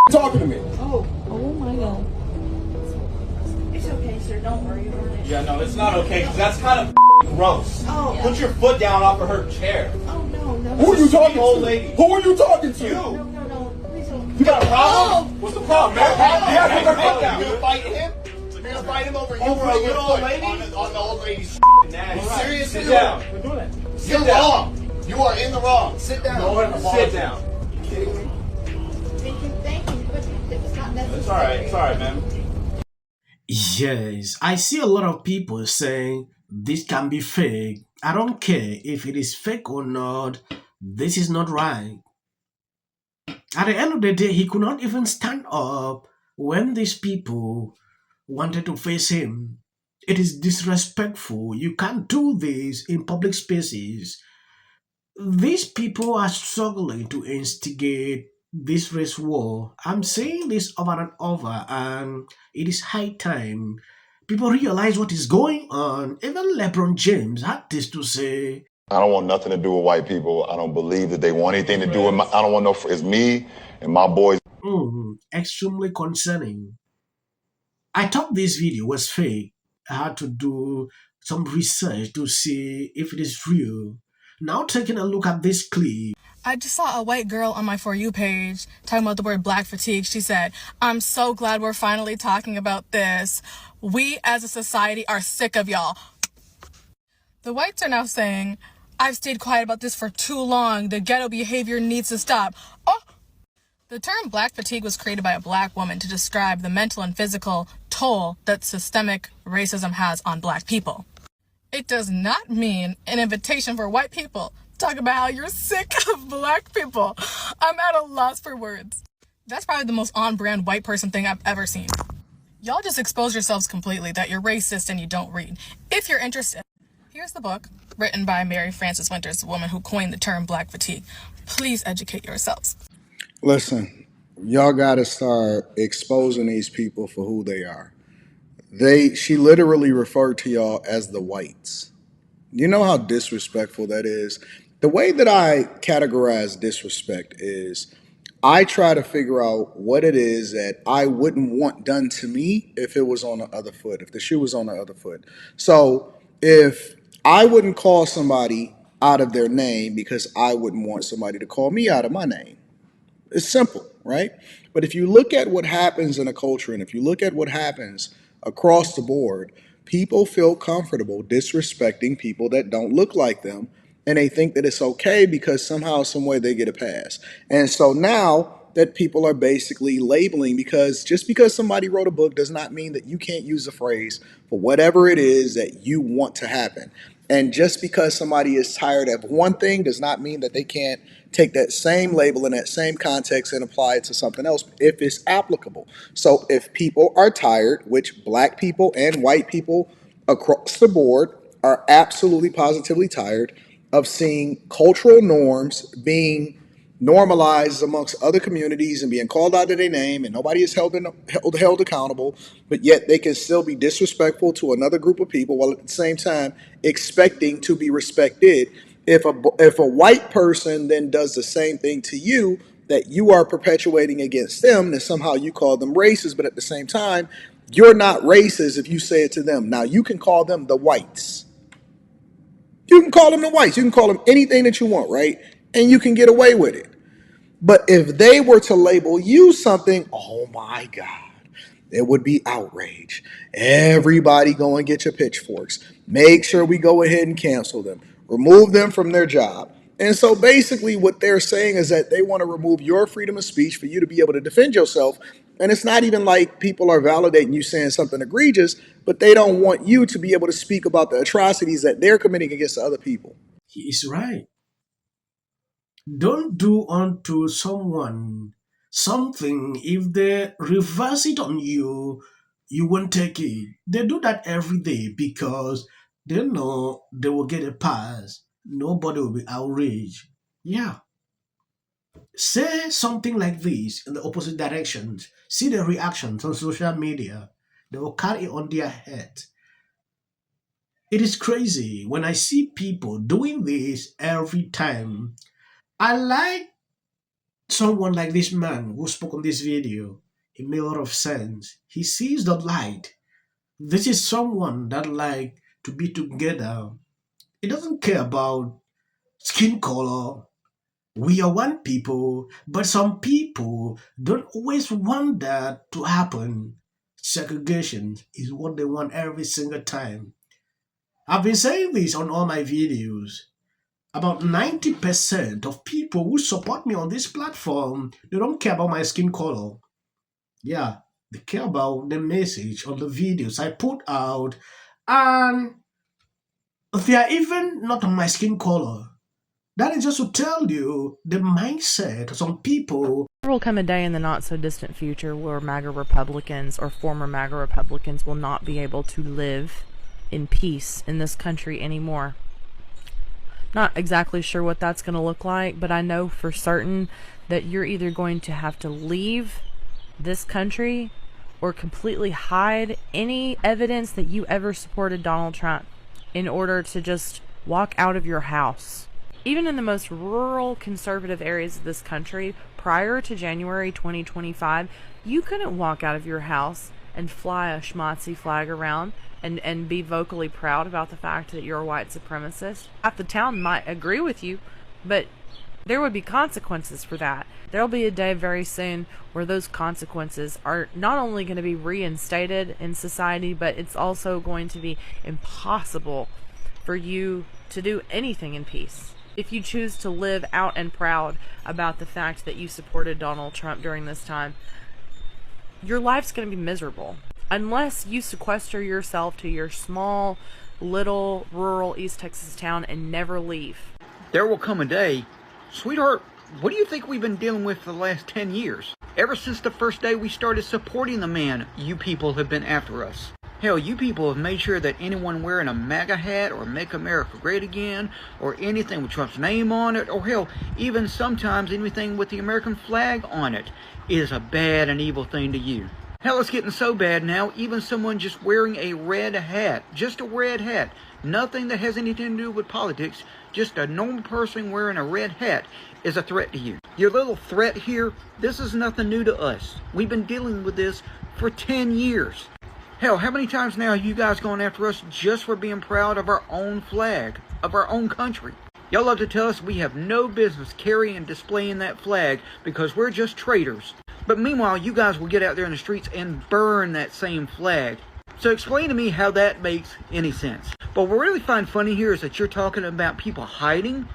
talking to me. Oh my God. It's okay, sir. Don't worry about it. Yeah, no, it's not okay, because that's kind of gross. Oh, yeah. Put your foot down off of her chair. Oh, no. Who are you talking to? Old lady. Who are you talking to? You. No. Please don't. You got a problem? What's the problem, man? Yeah, Put your foot down. You gonna fight him? You're gonna fight him over Over a little old lady? on the old lady's Nasty. You serious? Sit down. You're wrong. You are in the wrong. Sit down. Sit down. Thank you, but it's not necessary. It's all right, man. Yes, I see a lot of people saying this can be fake. I don't care if it is fake or not. This is not right. At the end of the day, he could not even stand up when these people wanted to face him. It is disrespectful. You can't do this in public spaces. These people are struggling to instigate this race war. I'm saying this over and over, and it is high time people realize what is going on. Even LeBron James had this to say. I don't want nothing to do with white people. I don't believe that they want anything to do with I don't want no. It's me and my boys. Extremely concerning. I thought this video was fake. I had to do some research to see if it is real. Now taking a look at this clip. I just saw a white girl on my For You page talking about the word black fatigue. She said, "I'm so glad we're finally talking about this. We as a society are sick of y'all." The whites are now saying, "I've stayed quiet about this for too long. The ghetto behavior needs to stop." Oh! The term black fatigue was created by a black woman to describe the mental and physical toll that systemic racism has on black people. It does not mean an invitation for white people to talk about how you're sick of black people. I'm at a loss for words. That's probably the most on-brand white person thing I've ever seen. Y'all just expose yourselves completely that you're racist and you don't read. If you're interested, here's the book written by Mary Frances Winters, the woman who coined the term black fatigue. Please educate yourselves. Listen, y'all gotta start exposing these people for who they are. She literally referred to y'all as the whites. You know how disrespectful that is? The way that I categorize disrespect is I try to figure out what it is that I wouldn't want done to me if it was on the other foot, if the shoe was on the other foot. So if I wouldn't call somebody out of their name because I wouldn't want somebody to call me out of my name. It's simple, right? But if you look at what happens in a culture and if you look at what happens across the board, people feel comfortable disrespecting people that don't look like them. And they think that it's okay because somehow, some way they get a pass. And so now that people are basically labeling, because just because somebody wrote a book does not mean that you can't use a phrase for whatever it is that you want to happen. And just because somebody is tired of one thing does not mean that they can't take that same label in that same context and apply it to something else if it's applicable. So if people are tired, which black people and white people across the board are absolutely positively tired of seeing cultural norms being normalized amongst other communities and being called out of their name, and nobody is held accountable, but yet they can still be disrespectful to another group of people while at the same time expecting to be respected. If a white person then does the same thing to you that you are perpetuating against them, then somehow you call them racist, but at the same time, you're not racist if you say it to them. Now, you can call them the whites. You can call them the whites. You can call them anything that you want, right? And you can get away with it. But if they were to label you something, oh my God, it would be outrage. Everybody go and get your pitchforks. Make sure we go ahead and cancel them. Remove them from their job. And so basically what they're saying is that they want to remove your freedom of speech for you to be able to defend yourself. And it's not even like people are validating you saying something egregious, but they don't want you to be able to speak about the atrocities that they're committing against other people. He is right. Don't do unto someone something. If they reverse it on you, you won't take it. They do that every day because they know they will get a pass. Nobody will be outraged. Yeah. Say something like this in the opposite direction. See the reactions on social media. They will carry it on their head. It is crazy when I see people doing this every time. I like Someone like this man who spoke on this video, it made a lot of sense. He sees the light. This is someone that like to be together. He doesn't care about skin color. We are one people, but some people don't always want that to happen. Segregation is what they want every single time. I've been saying this on all my videos. About 90% of people who support me on this platform, they don't care about my skin color. Yeah, they care about the message on the videos I put out, and they are even not on my skin color. That is just to tell you the mindset of some people. There will come a day in the not so distant future where MAGA Republicans or former MAGA Republicans will not be able to live in peace in this country anymore. Not exactly sure what that's going to look like, but I know for certain that you're either going to have to leave this country or completely hide any evidence that you ever supported Donald Trump in order to just walk out of your house. Even in the most rural conservative areas of this country, prior to January 2025, you couldn't walk out of your house and fly a schmazzy flag around and be vocally proud about the fact that you're a white supremacist. Half the town might agree with you, but there would be consequences for that. There'll be a day very soon where those consequences are not only going to be reinstated in society, but it's also going to be impossible for you to do anything in peace. If you choose to live out and proud about the fact that you supported Donald Trump during this time, your life's going to be miserable. Unless you sequester yourself to your small, little, rural East Texas town and never leave. There will come a day, sweetheart, what do you think we've been dealing with for the last 10 years? Ever since the first day we started supporting the man, you people have been after us. Hell, you people have made sure that anyone wearing a MAGA hat or Make America Great Again or anything with Trump's name on it, or hell, even sometimes anything with the American flag on it, is a bad and evil thing to you. Hell, it's getting so bad now, even someone just wearing a red hat, just a red hat, nothing that has anything to do with politics, just a normal person wearing a red hat is a threat to you. Your little threat here, this is nothing new to us. We've been dealing with this for 10 years. Hell, how many times now have you guys gone after us just for being proud of our own flag, of our own country? Y'all love to tell us we have no business carrying and displaying that flag because we're just traitors. But meanwhile, you guys will get out there in the streets and burn that same flag. So explain to me how that makes any sense. But what I really find funny here is that you're talking about people hiding,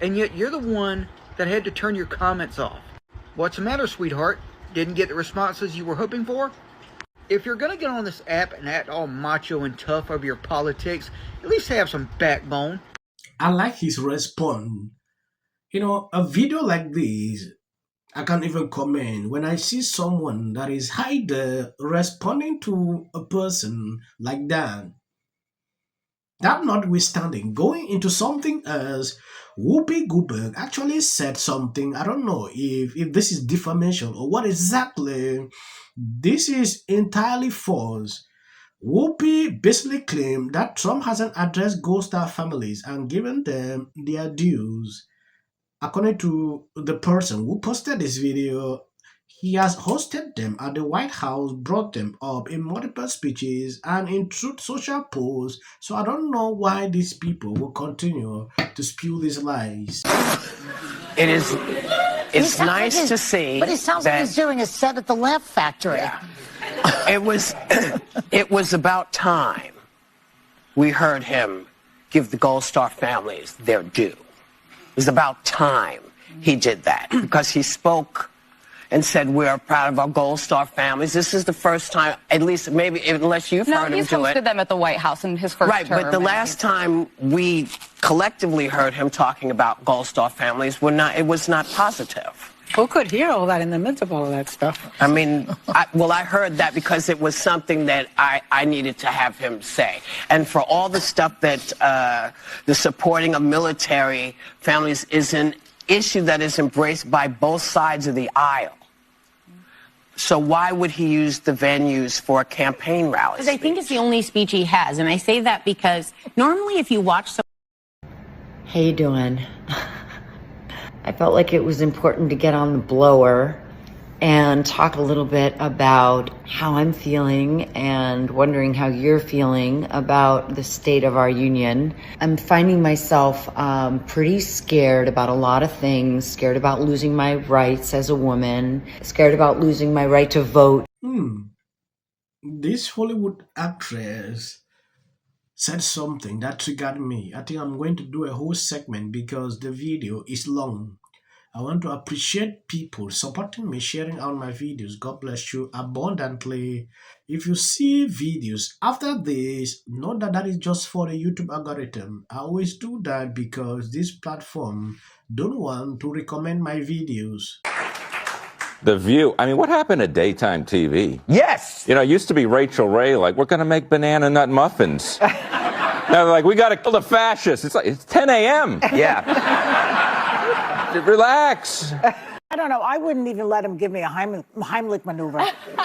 and yet you're the one that had to turn your comments off. What's the matter, sweetheart? Didn't get the responses you were hoping for? If you're going to get on this app and act all macho and tough over your politics, at least have some backbone. I like his response. You know, a video like this, I can't even comment when I see someone that is either responding to a person like that. That notwithstanding, going into something else, Whoopi Goldberg actually said something. I don't know if this is defamation or what exactly. This is entirely false. Whoopi basically claimed that Trump hasn't addressed Gold Star families and given them their dues. According to the person who posted this video, he has hosted them at the White House, brought them up in multiple speeches and in Truth Social posts. So I don't know why these people will continue to spew these lies. It's nice to see. But it sounds like he's doing a set at the Laugh Factory. Yeah. It was about time we heard him give the Gold Star families their due. It was about time he did that because he spoke and said we are proud of our Gold Star families. This is the first time, at least maybe unless you've heard him do it. No, he's hosted them at the White House in his first term. Right, but the last time we collectively heard him talking about Gold Star families, it was not positive. Who could hear all that in the midst of all of that stuff? I mean, I heard that because it was something that I needed to have him say. And for all the stuff that the supporting of military families is an issue that is embraced by both sides of the aisle. So why would he use the venues for campaign rallies? Because I think it's the only speech he has. And I say that because normally if you watch... How you doing? I felt like it was important to get on the blower and talk a little bit about how I'm feeling and wondering how you're feeling about the state of our union. I'm finding myself pretty scared about a lot of things, scared about losing my rights as a woman, scared about losing my right to vote. This Hollywood actress said something that triggered me. I think I'm going to do a whole segment because the video is long. I want to appreciate people supporting me, sharing out my videos. God bless you abundantly. If you see videos after this, know that that is just for the YouTube algorithm. I always do that because this platform don't want to recommend my videos. The View. I mean, what happened to daytime TV? Yes. You know, it used to be Rachel Ray, like, we're going to make banana nut muffins. Now they're like, we got to kill the fascists. It's like, it's 10 a.m. Yeah. Relax. I don't know. I wouldn't even let him give me a Heimlich maneuver.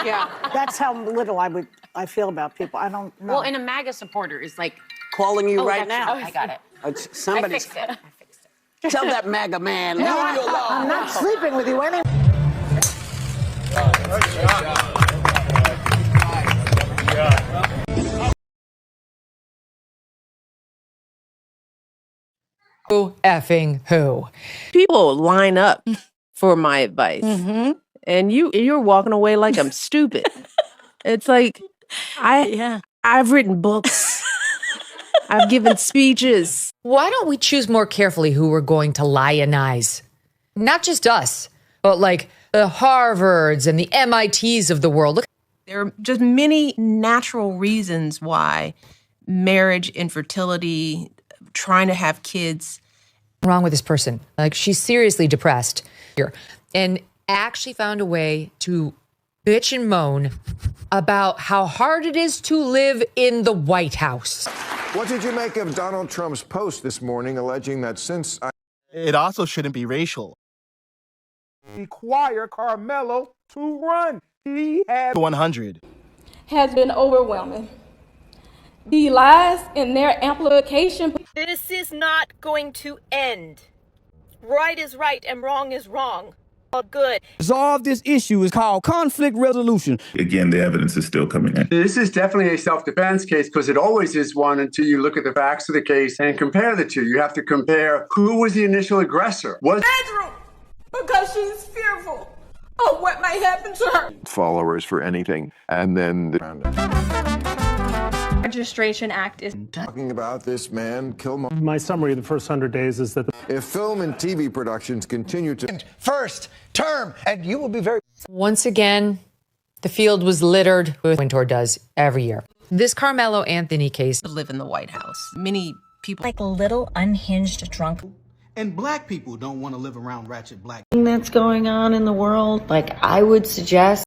Yeah. That's how little I feel about people. I don't know. Well, and a MAGA supporter is like Calling you right that's- now. I got it. Somebody's. I fixed it. Tell that MAGA man. No, leave you alone. I'm not sleeping with you anymore. Who effing who? People line up for my advice, and you're walking away like I'm stupid. It's like I've written books, I've given speeches. Why don't we choose more carefully who we're going to lionize? Not just us, but like the Harvards and the MITs of the world. Look, There are just many natural reasons why marriage, infertility, trying to have kids. wrong with this person. Like, she's seriously depressed here, and actually found a way to bitch and moan about how hard it is to live in the White House. What did you make of Donald Trump's post this morning alleging that since It also shouldn't be racial. Require Carmelo to run. He had 100. Has been overwhelming. The lies and their amplification. This is not going to end. Right is right and wrong is wrong. All good. Resolve this issue is called conflict resolution. Again, the evidence is still coming in. This is definitely a self-defense case because it always is one until you look at the facts of the case and compare the two. You have to compare who was the initial aggressor. Bedroom, because she's fearful of what might happen to her. followers for anything, and then Registration Act is talking about this man, Killmonger. My summary of the first 100 days is that If film and TV productions continue to First term, and you will be very. Once again, the field was littered with Wintour does every year. This Carmelo Anthony case. Live in the White House. Many people like a little unhinged drunk. And black people don't want to live around ratchet black. That's going on in the world. Like, I would suggest